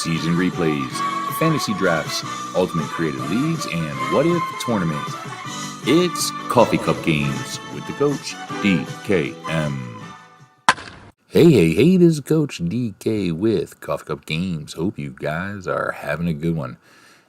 season replays, fantasy drafts, ultimate creative leagues, and what if tournament. It's Coffee Cup Games with the coach, DKM. Hey, this is Coach DK with Coffee Cup Games. Hope you guys are having a good one.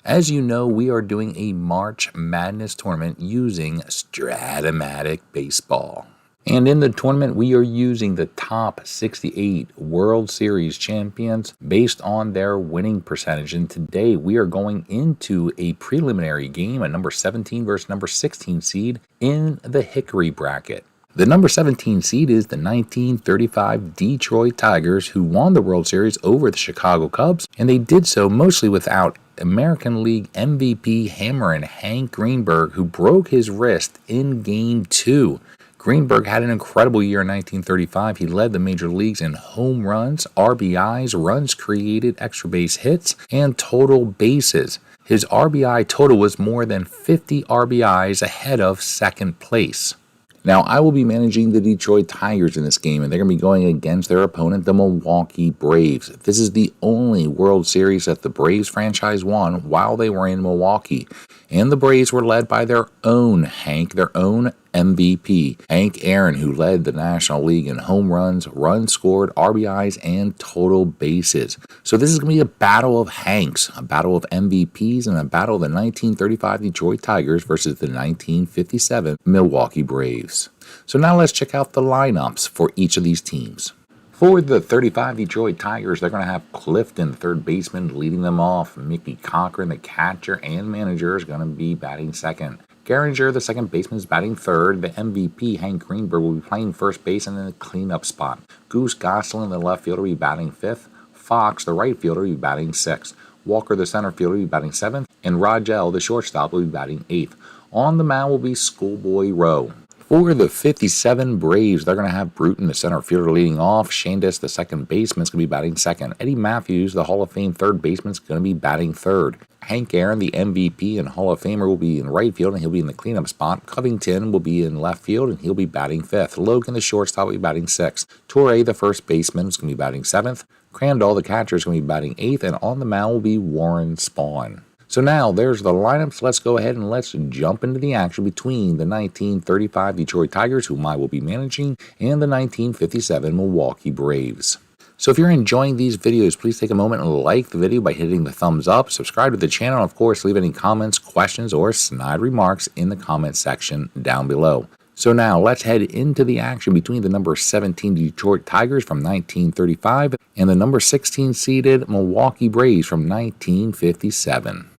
As you know, we are doing a March Madness tournament using stratomatic baseball. And in the tournament, we are using the top 68 World Series champions based on their winning percentage. And today we are going into a preliminary game, a number 17 versus number 16 seed in the Hickory bracket. The number 17 seed is the 1935 Detroit Tigers, who won the World Series over the Chicago Cubs, and they did so mostly without American League MVP hammerin' Hank Greenberg, who broke his wrist in Game 2. Greenberg had an incredible year in 1935. He led the major leagues in home runs, RBIs, runs created, extra base hits, and total bases. His RBI total was more than 50 RBIs ahead of second place. Now, I will be managing the Detroit Tigers in this game, and they're going to be going against their opponent, the Milwaukee Braves. This is the only World Series that the Braves franchise won while they were in Milwaukee. And the Braves were led by their own Hank, their own MVP, Hank Aaron, who led the National League in home runs, runs scored, RBIs, and total bases. So this is going to be a battle of Hanks, a battle of MVPs, and a battle of the 1935 Detroit Tigers versus the 1957 Milwaukee Braves. So now let's check out the lineups for each of these teams. For the 35 Detroit Tigers, they're going to have Clifton, third baseman, leading them off. Mickey Cochran, the catcher and manager, is going to be batting second. Garinger, the second baseman, is batting third. The MVP, Hank Greenberg, will be playing first base in the cleanup spot. Goose Goslin, the left fielder, will be batting fifth. Fox, the right fielder, will be batting sixth. Walker, the center fielder, will be batting seventh. And Rogel, the shortstop, will be batting eighth. On the mound will be Schoolboy Rowe. For the 57 Braves, they're going to have Bruton, the center fielder, leading off. Shandis, the second baseman, is going to be batting second. Eddie Matthews, the Hall of Fame third baseman, is going to be batting third. Hank Aaron, the MVP and Hall of Famer, will be in right field, and he'll be in the cleanup spot. Covington will be in left field, and he'll be batting fifth. Logan, the shortstop, will be batting sixth. Torrey, the first baseman, is going to be batting seventh. Crandall, the catcher, is going to be batting eighth, and on the mound will be Warren Spahn. So now, there's the lineups. Let's go ahead and let's jump into the action between the 1935 Detroit Tigers, whom I will be managing, and the 1957 Milwaukee Braves. So if you're enjoying these videos, please take a moment and like the video by hitting the thumbs up, subscribe to the channel, and of course, leave any comments, questions, or snide remarks in the comment section down below. So now, let's head into the action between the number 17 Detroit Tigers from 1935 and the number 16 seeded Milwaukee Braves from 1957.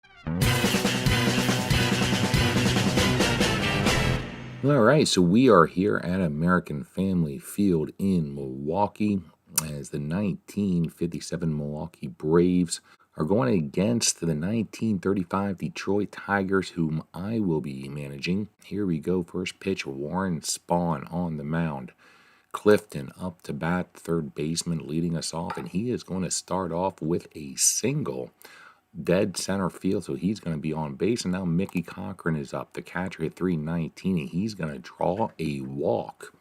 Alright, so we are here at American Family Field in Milwaukee as the 1957 Milwaukee Braves are going against the 1935 Detroit Tigers, whom I will be managing. Here we go, first pitch, Warren Spahn on the mound. Clifton up to bat, third baseman, leading us off, and he is going to start off with a single. Dead center field, so he's going to be on base. And now Mickey Cochran is up. The catcher hit .319, and he's going to draw a walk.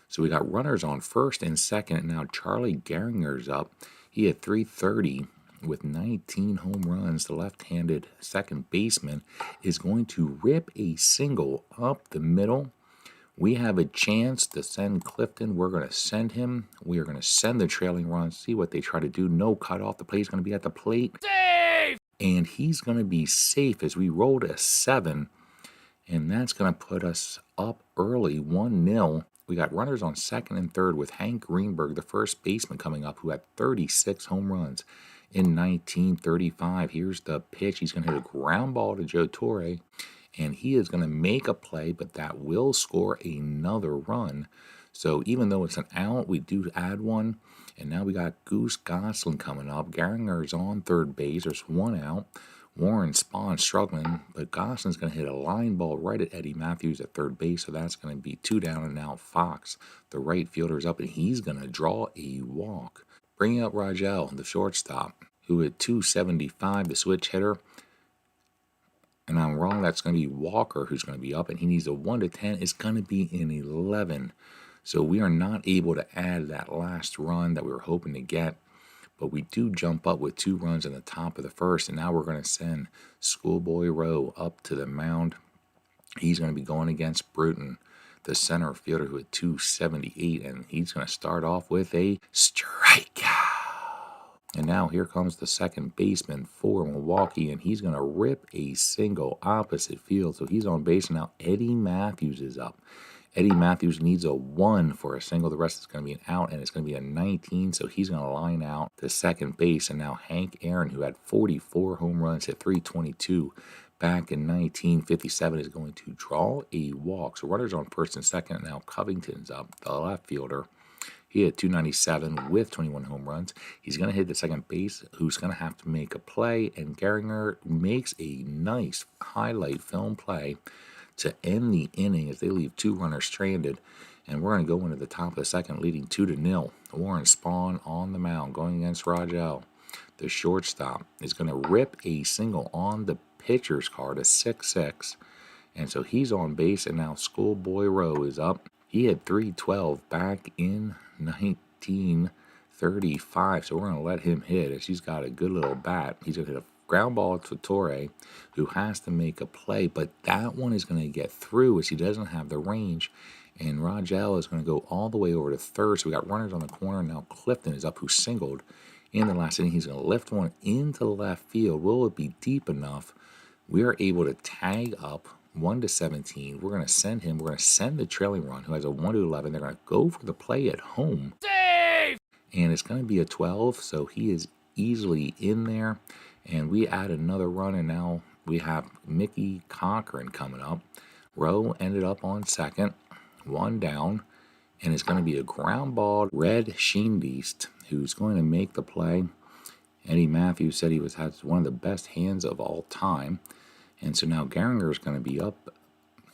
So we got runners on first and second. And now Charlie Geringer's up. He hit .330 with 19 home runs. The left-handed second baseman is going to rip a single up the middle. We have a chance to send Clifton. We're going to send him. We are going to send the trailing run, see what they try to do. No cutoff. The play is going to be at the plate. And he's going to be safe as we rolled a 7, and that's going to put us up early, 1-0. We got runners on second and third with Hank Greenberg, the first baseman, coming up, who had 36 home runs in 1935. Here's the pitch. He's going to hit a ground ball to Joe Torre, and he is going to make a play, but that will score another run. So even though it's an out, we do add one. And now we got Goose Goslin coming up. Geringer's on third base. There's one out. Warren Spahn struggling, but Goslin's going to hit a line ball right at Eddie Matthews at third base, so that's going to be 2 down. And now Fox, the right fielder, is up, and he's going to draw a walk. Bringing up Rogel, the shortstop, who hit .275, the switch hitter. And I'm wrong, that's going to be Walker who's going to be up, and he needs a 1 to 10. It's going to be an 11. So we are not able to add that last run that we were hoping to get. But we do jump up with 2 runs in the top of the first, and now we're going to send Schoolboy Rowe up to the mound. He's going to be going against Bruton, the center fielder, who had 278, and he's going to start off with a strikeout. And now here comes the second baseman for Milwaukee, and he's going to rip a single opposite field. So he's on base, and now Eddie Matthews is up. Eddie Matthews needs a 1 for a single. The rest is going to be an out, and it's going to be a 19, so he's going to line out to second base. And now Hank Aaron, who had 44 home runs, hit 322 back in 1957, is going to draw a walk. So runners on first and second. Now Covington's up, the left fielder. He had 297 with 21 home runs. He's going to hit the second base, who's going to have to make a play, and Gehringer makes a nice highlight film play to end the inning as they leave 2 runners stranded. And we're going to go into the top of the second, leading 2-0. Warren Spahn on the mound, going against Rogel. The shortstop is going to rip a single on the pitcher's card, a 6-6. And so he's on base, and now Schoolboy Rowe is up. He had 312 back in 1935, so we're going to let him hit as he's got a good little bat. He's going to hit a ground ball to Torre, who has to make a play, but that one is going to get through as he doesn't have the range. And Rogel is going to go all the way over to third, so we got runners on the corner. Now Clifton is up, who singled in the last inning. He's going to lift one into left field. Will it be deep enough? We are able to tag up 1-17. We're going to send him. We're going to send the trailing run, who has a 1-11. They're going to go for the play at home. Save! And it's going to be a 12, so he is easily in there. And we add another run, and now we have Mickey Cochran coming up. Rowe ended up on second, 1 down, and it's going to be a ground ball. Red Sheenbeest, who's going to make the play. Eddie Matthews said he has one of the best hands of all time. And so now Gehringer is going to be up.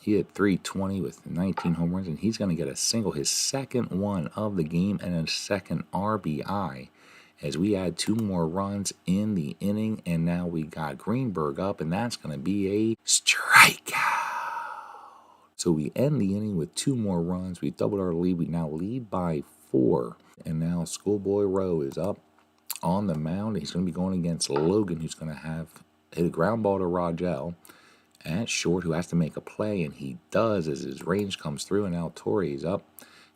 He had 320 with 19 home runs, and he's going to get a single, his second one of the game, and a second RBI. As we add 2 more runs in the inning, and now we got Greenberg up, and that's going to be a strikeout. So we end the inning with 2 more runs. We doubled our lead. We now lead by 4. And now Schoolboy Rowe is up on the mound. He's going to be going against Logan, who's going to have hit a ground ball to Rogel at short, who has to make a play, and he does as his range comes through. And now Torre is up.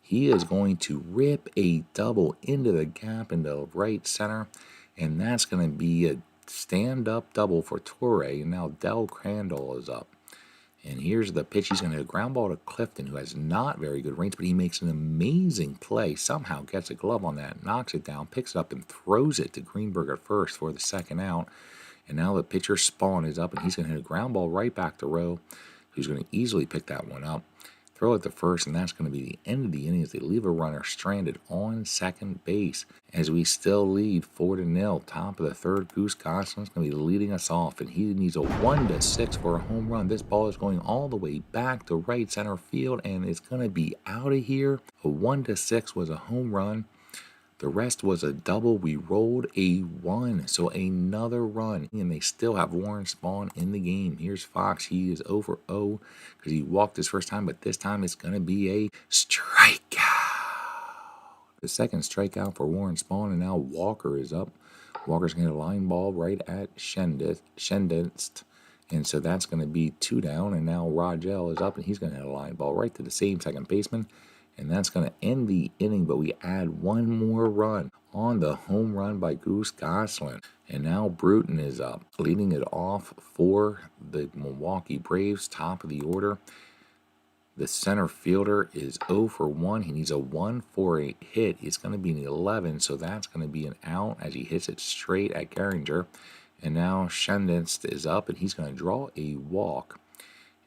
He is going to rip a double into the gap into right center, and that's going to be a stand-up double for Torre. And now Del Crandall is up. And here's the pitch. He's going to hit a ground ball to Clifton, who has not very good range, but he makes an amazing play. Somehow gets a glove on that, knocks it down, picks it up, and throws it to Greenberg at first for the second out. And now the pitcher Spahn is up, and he's going to hit a ground ball right back to Rowe, who's going to easily pick that one up, throw it to first, and that's going to be the end of the inning as they leave a runner stranded on second base. As we still lead 4-0, top of the third, Goose Gosselin's going to be leading us off, and he needs a 1-6 for a home run. This ball is going all the way back to right center field, and it's going to be out of here. A 1-6 was a home run. The rest was a double. We rolled a 1, so another run. And they still have Warren Spahn in the game. Here's Fox. He is over 0 because he walked his first time, but this time it's going to be a strikeout. The second strikeout for Warren Spahn, and now Walker is up. Walker's going to hit a line ball right at Shendist. And so that's going to be 2 down, and now Rogel is up, and he's going to hit a line ball right to the same second baseman. And that's going to end the inning, but we add 1 more run on the home run by Goose Gosselin. And now Bruton is up, leading it off for the Milwaukee Braves, top of the order. The center fielder is 0 for 1. He needs a 1 for a hit. It's going to be an 11, so that's going to be an out as he hits it straight at Gehringer. And now Shendist is up, and he's going to draw a walk.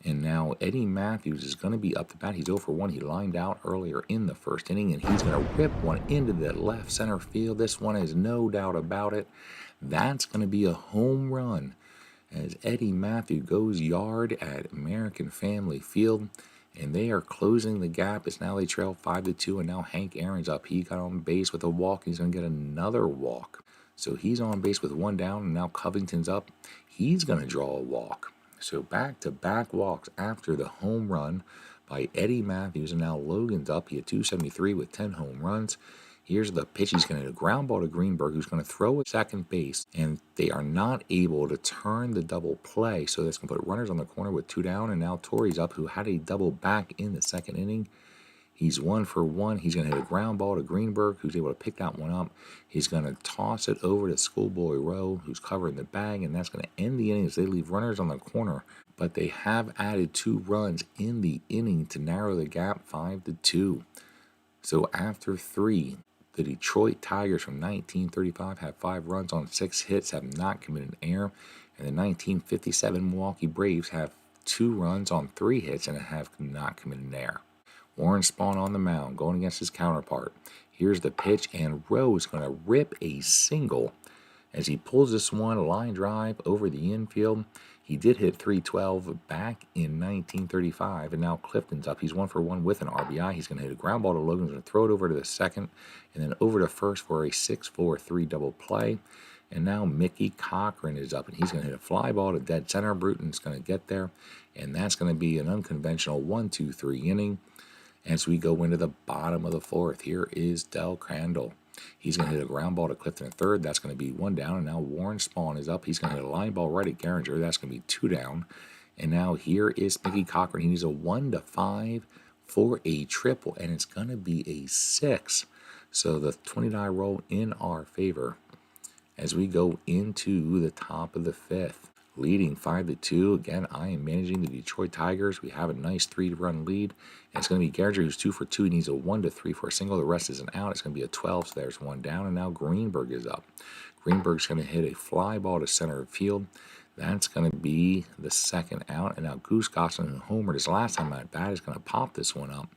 And now Eddie Matthews is going to be up the bat. He's 0 for 1. He lined out earlier in the first inning, and he's going to rip one into the left center field. This one is no doubt about it. That's going to be a home run as Eddie Matthews goes yard at American Family Field. And they are closing the gap as now they trail 5-2. And now Hank Aaron's up. He got on base with a walk. He's going to get another walk. So he's on base with 1 down, and now Covington's up. He's going to draw a walk. So back-to-back walks after the home run by Eddie Matthews, and now Logan's up. He had 273 with 10 home runs. Here's the pitch. He's going to hit a ground ball to Greenberg, who's going to throw at second base, and they are not able to turn the double play, so that's going to put runners on the corner with 2 down, and now Torrey's up, who had a double back in the second inning. He's 1 for 1. He's going to hit a ground ball to Greenberg, who's able to pick that one up. He's going to toss it over to Schoolboy Rowe, who's covering the bag, and that's going to end the inning as they leave runners on the corner. But they have added 2 runs in the inning to narrow the gap 5-2. So after 3, the Detroit Tigers from 1935 have 5 runs on 6 hits, have not committed an error. And the 1957 Milwaukee Braves have 2 runs on 3 hits and have not committed an error. Warren Spahn on the mound, going against his counterpart. Here's the pitch, and Rowe is going to rip a single as he pulls this one, a line drive over the infield. He did hit .312 back in 1935, and now Clifton's up. He's 1 for 1 with an RBI. He's going to hit a ground ball to Logan. He's going to throw it over to the second, and then over to first for a 6-4-3 double play. And now Mickey Cochran is up, and he's going to hit a fly ball to dead center. Bruton's going to get there, and that's going to be an unconventional 1-2-3 inning. As we go into the bottom of the 4th, here is Del Crandall. He's going to hit a ground ball to Clifton at third. That's going to be 1 down. And now Warren Spahn is up. He's going to hit a line ball right at Garinger. That's going to be 2 down. And now here is Mickey Cochran. He needs a 1-5 for a triple, and it's going to be a 6. So the 20-die roll in our favor as we go into the top of the 5th. Leading 5-2. Again, I am managing the Detroit Tigers. We have a nice 3-run lead. And it's going to be Garinger, who's 2 for 2. He needs a 1-3 for a single. The rest is an out. It's going to be a 12, so there's 1 down. And now Greenberg is up. Greenberg's going to hit a fly ball to center field. That's going to be the 2nd out. And now Goose Gosselin, who homered his last time at bat, is going to pop this one up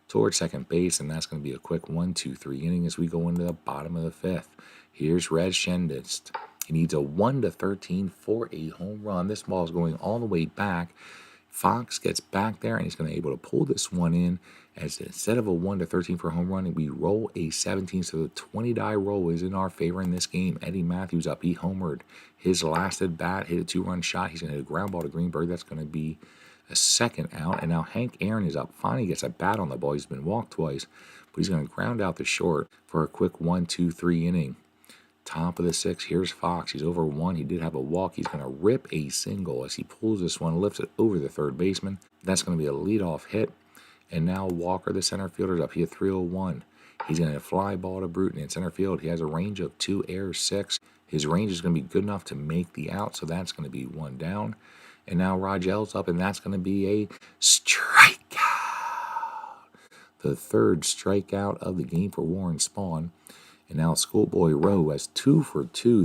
towards second base. And that's going to be a quick 1-2-3 inning as we go into the bottom of the 5th. Here's Red Shendist. He needs a 1-13 for a home run. This ball is going all the way back. Fox gets back there, and he's going to be able to pull this one in. As instead of a 1-13 for a home run, we roll a 17. So the 20-die roll is in our favor in this game. Eddie Matthews up. He homered his last at bat, hit a 2-run shot. He's going to hit a ground ball to Greenberg. That's going to be a 2nd out. And now Hank Aaron is up. Finally gets a bat on the ball. He's been walked twice, but he's going to ground out the short for a quick 1-2-3 inning. Top of the 6th, here's Fox. He's over 1. He did have a walk. He's going to rip a single as he pulls this one, lifts it over the third baseman. That's going to be a leadoff hit. And now Walker, the center fielder, is up. He had 301. He's going to fly ball to Bruton in center field. He has a range of 2 errors, 6. His range is going to be good enough to make the out, so that's going to be 1 down. And now Rogel's up, and that's going to be a strikeout. The 3rd strikeout of the game for Warren Spahn. And now Schoolboy Rowe has 2 for 2.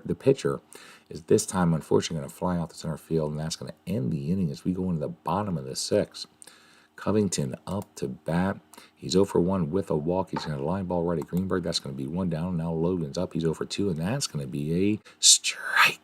The pitcher is this time unfortunately going to fly out the center field, and that's going to end the inning as we go into the bottom of the 6th. Covington up to bat. He's 0 for 1 with a walk. He's going to line ball right at Greenberg. That's going to be 1 down. Now Logan's up. He's 0 for 2, and that's going to be a strikeout.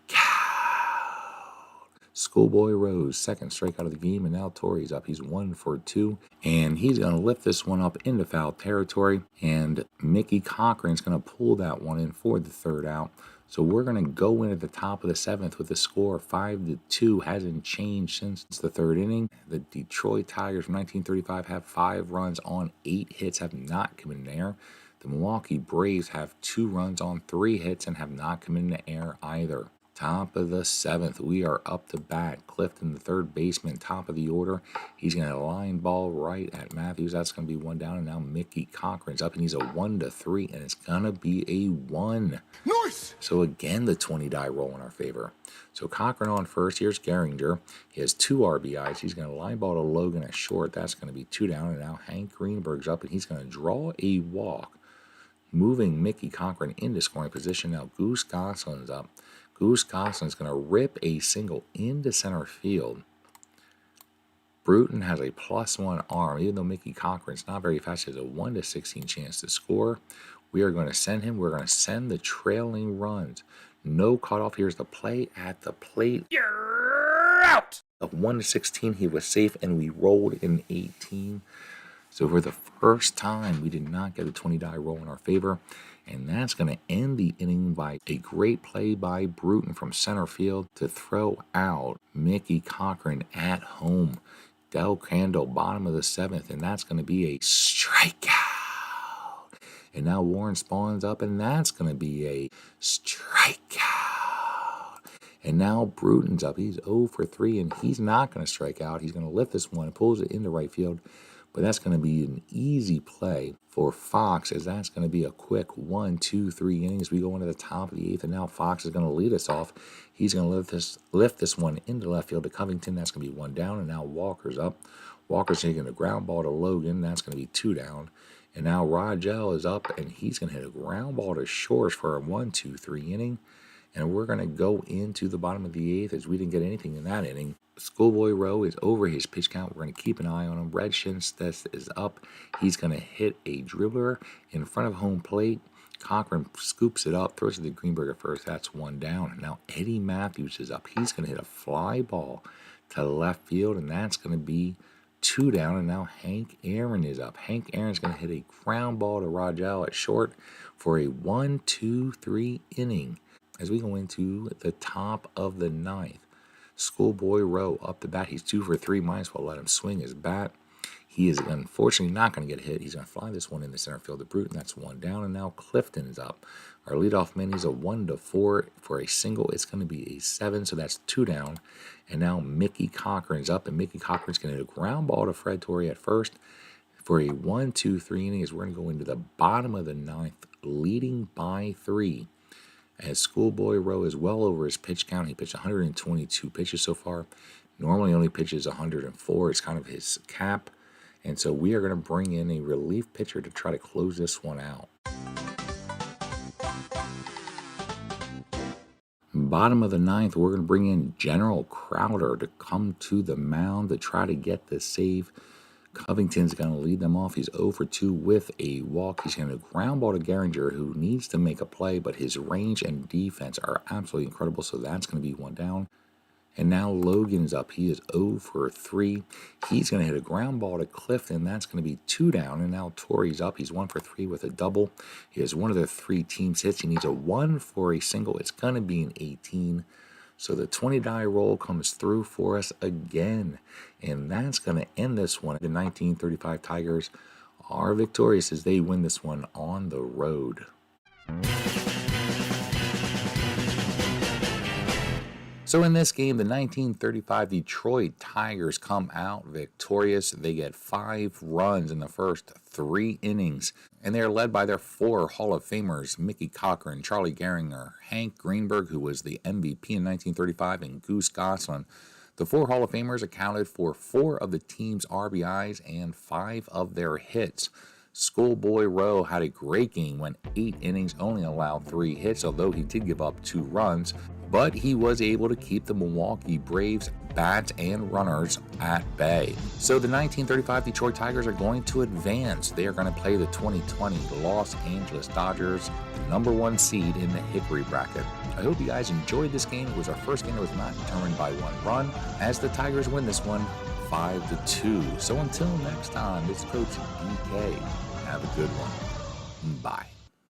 Schoolboy Rowe's 2nd strikeout of the game, and now Torrey's up. He's 1 for 2, and he's going to lift this one up into foul territory, and Mickey Cochran's going to pull that one in for the 3rd out. So we're going to go in at the top of the 7th with a score of 5-2. Hasn't changed since the 3rd inning. The Detroit Tigers from 1935 have 5 runs on 8 hits, have not committed an error. The Milwaukee Braves have 2 runs on 3 hits and have not committed an error either. Top of the 7th, we are up to bat. Clifton, the 3rd baseman, top of the order. He's going to line ball right at Matthews. That's going to be 1 down. And now Mickey Cochran's up, and he's a 1-3, and it's going to be a 1. Nice! So again, the 20-die roll in our favor. So Cochran on first. Here's Garinger. He has 2 RBIs. He's going to line ball to Logan at short. That's going to be 2 down. And now Hank Greenberg's up, and he's going to draw a walk, moving Mickey Cochran into scoring position. Now Goose Gosselin's up. Goose Gosselin's going to rip a single into center field. Bruton has a +1 arm. Even though Mickey Cochran's not very fast, he has a 1-16 chance to score. We are going to send him. We're going to send the trailing runs. No cutoff. Here's the play at the plate. You're out! Of 1-16, he was safe, and we rolled in 18. So for the first time, we did not get a 20-die roll in our favor. And that's going to end the inning by a great play by Bruton from center field to throw out Mickey Cochran at home. Del Crandall, bottom of the 7th, and that's going to be a strikeout. And now Warren spawns up, and that's going to be a strikeout. And now Bruton's up. He's 0 for 3, and he's not going to strike out. He's going to lift this one, pulls it into right field. But that's going to be an easy play for Fox, as that's going to be a quick 1, 2, 3 innings. We go into the top of the 8th, and now Fox is going to lead us off. He's going to lift this one into left field to Covington. That's going to be 1 down, and now Walker's up. Walker's taking a ground ball to Logan. That's going to be 2 down. And now Rogel is up, and he's going to hit a ground ball to Shores for a 1, 2, 3 inning. And we're going to go into the bottom of the 8th, as we didn't get anything in that inning. Schoolboy Rowe is over his pitch count. We're going to keep an eye on him. Red Shinsteth is up. He's going to hit a dribbler in front of home plate. Cochran scoops it up, throws it to Greenberg at first. That's 1 down. And now Eddie Matthews is up. He's going to hit a fly ball to left field, and that's going to be 2 down. And now Hank Aaron is up. Hank Aaron's going to hit a ground ball to Rogel at short for a 1, 2, 3 inning. As we go into the top of the 9th, Schoolboy Rowe up the bat. He's 2 for 3. Might as well let him swing his bat. He is unfortunately not going to get hit. He's going to fly this one in the center field to Bruton. That's 1 down. And now Clifton is up. Our leadoff man, he's a 1 to 4 for a single. It's going to be a 7, so that's 2 down. And now Mickey Cochran's up, and Mickey Cochran's going to hit a ground ball to Fred Torrey at first for a 1, 2, 3 innings. We're going to go into the bottom of the 9th, leading by 3. As Schoolboy Rowe is well over his pitch count. He pitched 122 pitches so far. Normally only pitches 104. It's kind of his cap. And so we are going to bring in a relief pitcher to try to close this one out. Bottom of the 9th, we're going to bring in General Crowder to come to the mound to try to get the save. Covington's going to lead them off. He's 0 for 2 with a walk. He's going to ground ball to Geringer, who needs to make a play, but his range and defense are absolutely incredible, so that's going to be 1 down. And now Logan's up. He is 0 for 3. He's going to hit a ground ball to Clifton. That's going to be 2 down. And now Torrey's up. He's 1 for 3 with a double. He has one of the 3 team's hits. He needs a 1 for a single. It's going to be an 18. So the 20-die roll comes through for us again. And that's going to end this one. The 1935 Tigers are victorious as they win this one on the road. So in this game, the 1935 Detroit Tigers come out victorious. They get 5 runs in the first 3 innings. And they are led by their 4 Hall of Famers, Mickey Cochran, Charlie Geringer, Hank Greenberg, who was the MVP in 1935, and Goose Goslin. The 4 Hall of Famers accounted for 4 of the team's RBIs and 5 of their hits. Schoolboy Rowe had a great game, went 8 innings, only allowed 3 hits, although he did give up 2 runs. But he was able to keep the Milwaukee Braves bats and runners at bay. So the 1935 Detroit Tigers are going to advance. They are going to play the 2020 Los Angeles Dodgers, the number 1 seed in the Hickory bracket. I hope you guys enjoyed this game. It was our first game that was not determined by 1 run, as the Tigers win this one 5-2. So until next time, this is Coach DK. Have a good one. Bye.